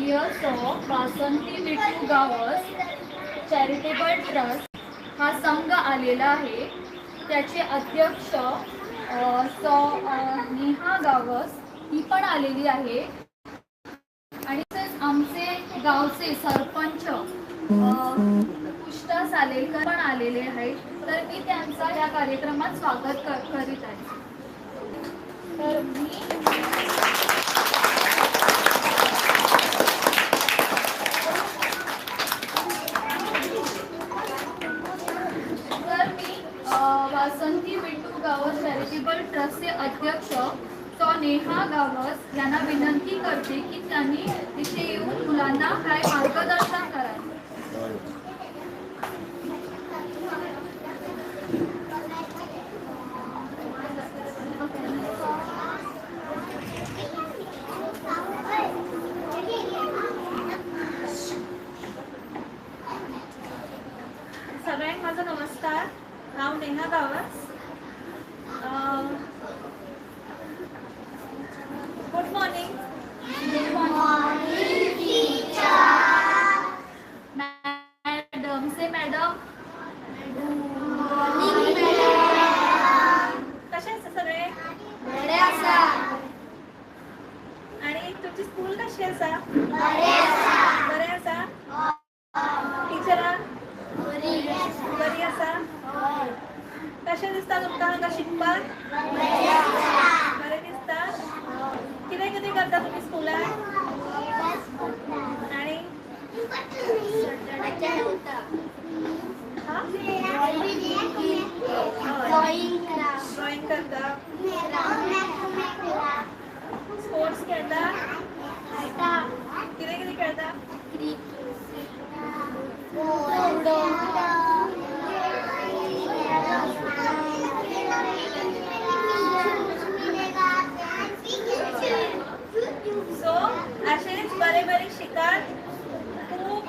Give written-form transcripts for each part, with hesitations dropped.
Yes वासंती Vithu Gawas charitable trust हा संघ आलेला आहे. त्याचे अध्यक्ष नेहा गावस ही पण आलेली आहे आणि तसेच आमचे गावचे सरपंच पुष्टा सालेकर पण आलेले आहेत. तर मी त्यांचा या कार्यक्रमात स्वागत करीत आहे. तर मी वासंती विठू गावस चॅरिटेबल ट्रस्टचे अध्यक्ष नेहा गावस यांना विनंती करते की त्यांनी तिथे येऊन मुलांना काय मार्गदर्शन करावे. सगळ्यांना माझा नमस्कार. नाव Neha Gawas. Good morning. Madam से मॅडम. कसे असता सगळे? आणि तुमची स्कूल कशी असा? बरे असा? टीचरा बरी असा? कशे दिसता तुमका हांगा शिकपाक? बरे दिसता? कितें कितें करता तुम्ही स्कूलान? आणि ड्रॉइंग करता? स्पोर्ट्स खेळता? कितें कितें खेळता? सो असेच बरे बरे शिकात. खूप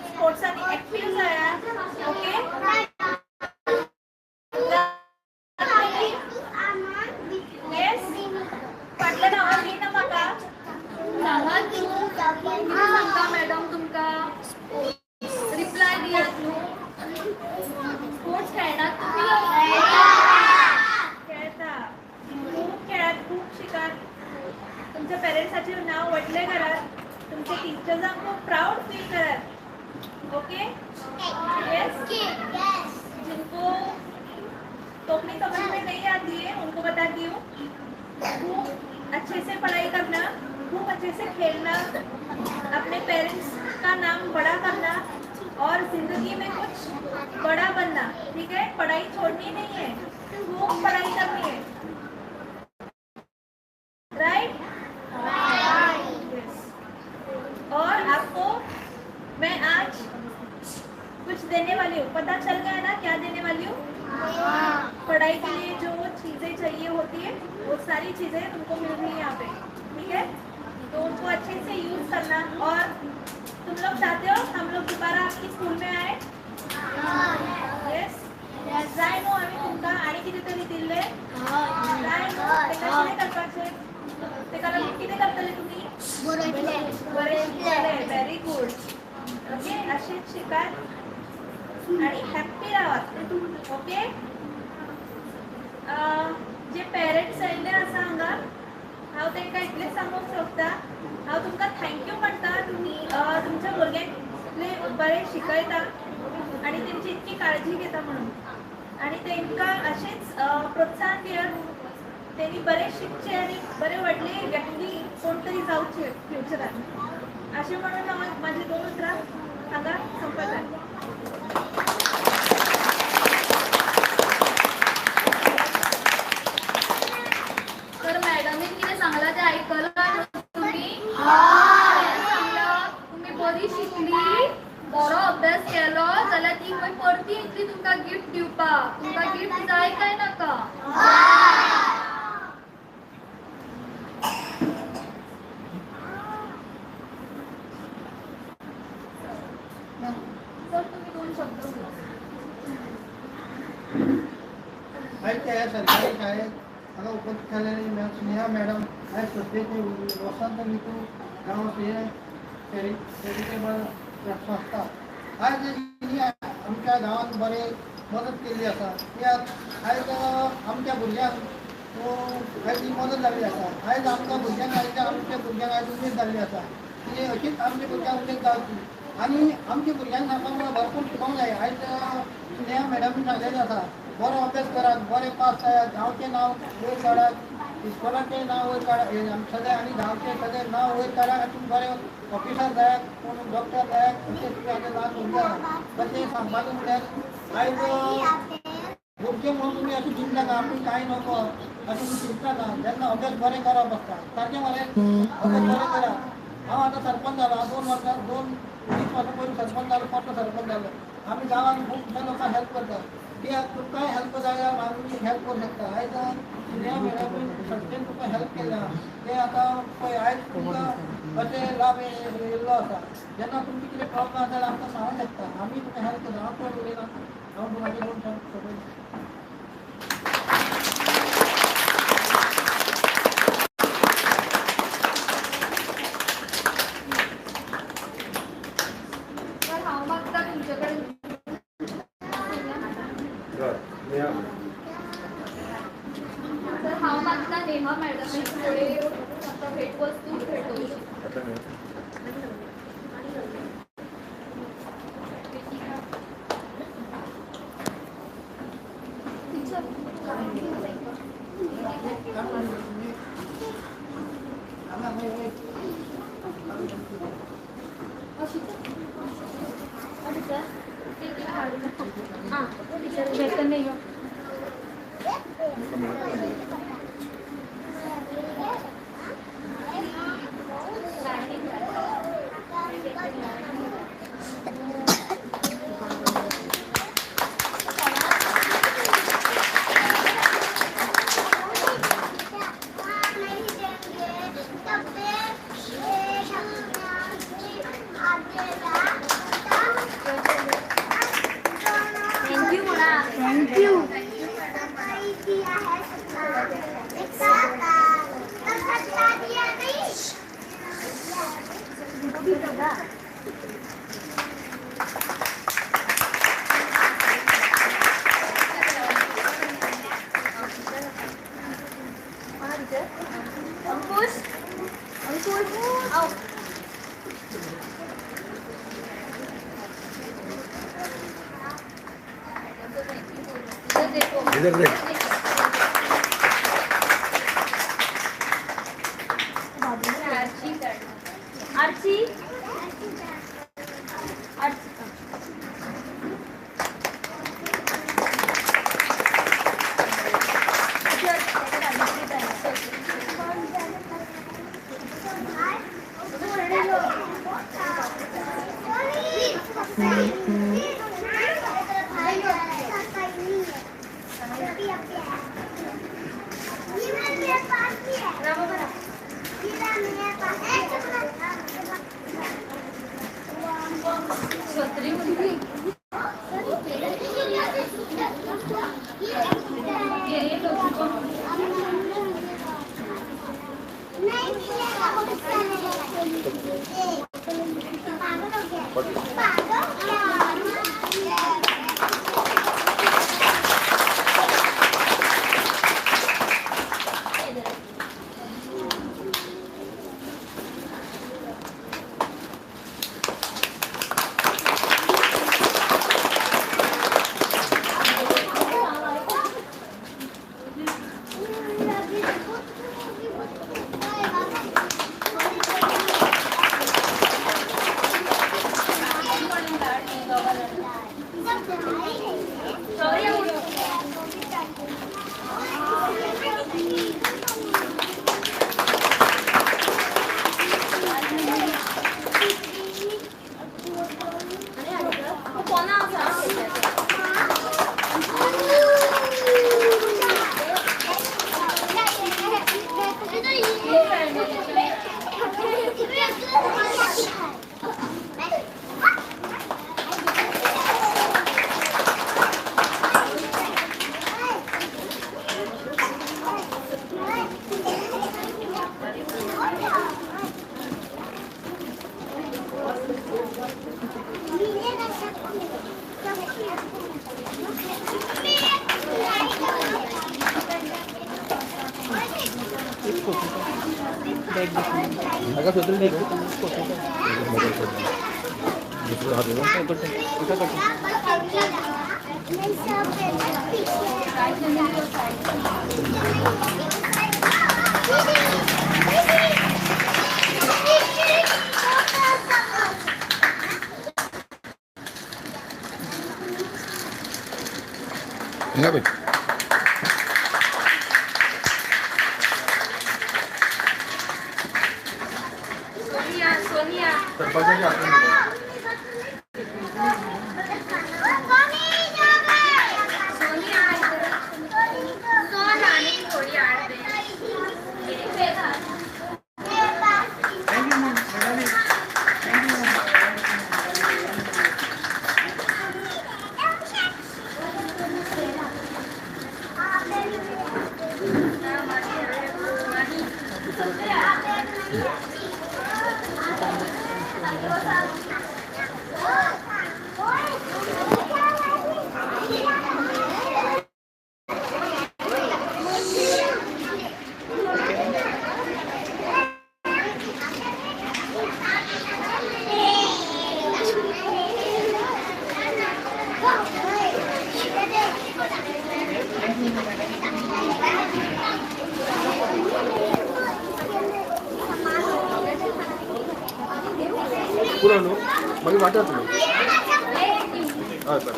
स्पोर्ट्सांनी ऍक्टिव्ह जायात. ओके. फाटल्या नावां घेयना म्हाका. सांगा तू सांगा मॅडम तुमका रिप्लाय दियात न्हू. स्पोर्ट्स खेळनात तुम्ही? खेळता. खूप खेळात, खूप शिकात. तुमच्या पेरेंट्साचे नाव वडले घरात. तुमचे टीचर्सांक खूप प्राऊड फील करात. ओके. यस. जिनको टोकनी समझ में नहीं आती है उनको बताती हूँ. खूप अच्छे से पढ़ाई करना, खूप अच्छे से खेलना, अपने पेरेंट्स का नाम बड़ा करना और जिंदगी में कुछ बड़ा बनना. ठीक है. पढ़ाई छोड़नी नहीं है, खूब पढ़ाई करनी है. राइट. और आपको मैं आज कुछ देने वाली हूँ. पता चल गया ना क्या देने वाली हूँ? पढ़ाई के लिए जो चीज़ें चाहिए होती है वो सारी चीज़ें तुमको मिल रही है यहाँ पे. ठीक है. तो उनको अच्छे से यूज़ करना. और तुम लोग चाहते हो हम लोग दोबारा आपकी स्कूल में आए? यस. जाय नो आम्ही तुमका आणि कितीतरी दिले. जाय नो. ते कशे करपाचे? ते कारण किती करतले तुम्ही? बरे शिकले. Very good. ओके. असेच शिकाल आणि हॅप्पी राहा. ओके. जे पेरेंट्स आयिल्ले आसा हांगा हांव तांकां इतलें सांगूंक सोदता. हांव तुमकां थँक्यू म्हणटा. तुमी तुमच्या भुरग्यांक बरें शिकयता आणि तेंची इतकी काळजी घेता म्हणून. आणि तांकां अशेंच प्रोत्साहन दियात. तेणी बरें शिकचे आणि बरे व्हडले व्यक्ती कोण तरी जावचे फ्युचरान. अशें म्हणून हांव माझी 2 उतरां हांगा संपयता. तर मॅडमने किती सांगला ते ऐकलं तुम्ही? तुम्ही बरी शिकली, बरो अभ्यास केलो जाल्यार ती खंय परती येतली तुमका गिफ्ट दिवपाक. तुमका गिफ्ट जाय काय नाका? सर तुम्ही 2 शब्द बोला. सरकारी शाळेत उपस्थित झालेले स्नेहा मॅडम, वसंत विठू गावात चॅरिटेबल संस्था आयज ही आमच्या गावात बरे मदत केल्ली आसा कित्याक आयज आमच्या भुरग्यांक आयज ही मदत जाल्ली आसा आयज आमच्या भुरग्यांक आयज उमेद जाल्ली आसा की अशीच आमच्या भुरग्यांक उमेद जावची आनी आमच्या भुरग्यांक आमकां भरपूर शिकोवंक जाय आयज स्नेहा मॅडमीन सांगलेलें आसा बरो अभ्यास करात बरे पास जायात गांवचें नांव वयर काडात इस्कॉलाचें नांव वयर काडात सगळे आनी गांवचें सगळें नांव वयर काडात आनी तुमी बरे ऑफिसर जायात कोण डॉक्टर जायात अशें तुमी नांव उरता तशें सांगपाचें म्हळ्यार आयज भुरगे म्हणून तुमी अशें चिंतला का आपूण कांय नको अशें तुमी चिंतला ना जेन्ना अभ्यास बरें करप आसता सारकें मरे अभ्यास बरें करा हांव आतां सरपंच जालो 20 वर्सां पयलीं सरपंच जालो परतो सरपंच जालो आमी गांवांत खूब लोकांक हेल्प करता कित्याक तुमकांय हेल्प जाल्यार आमी हेल्प करूं शकता आयज स्नेहा मॅडमीन संस्थेन तुका हेल्प केला तें आतां पळय आयज तुमकां अशें लाभ येयल्लो आसा जेन्ना तुमची कितें प्रॉब्लम आसा जाल्यार आमकां सांगूंक शकता आमी तुका हेल्प करता हांव कोण उलयना हांव म्हाजें कोण सकयल तर हांव मागता तुमचे कडेन तर हांव मागता नेहा मॅडम थोडे भेटवस्तू भेटवू नाही Thank you. अंकुश आओ इधर देख आरची अगर सोचल ठीक है दूसरा हाथ में क्या करते हैं भाई सरपंच के हाथ में पूरा लो मग वाटत नाही हां सर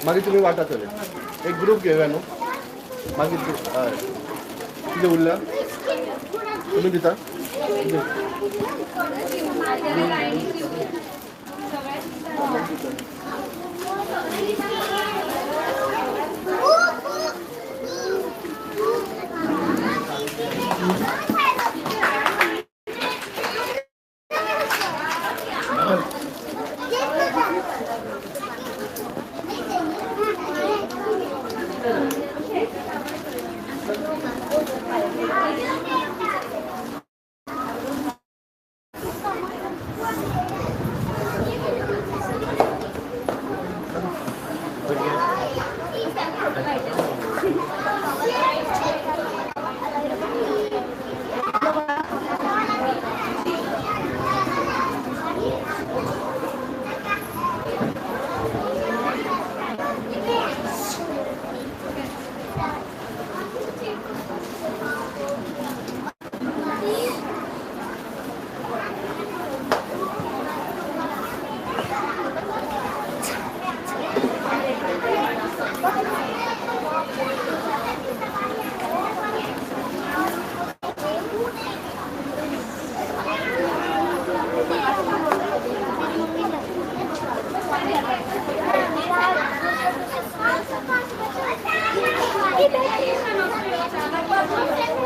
मागे तुम्ही वाटा चले एक ग्रुप घेऊया नो मागे तिथे उरला तुम्ही तिथं Thank you.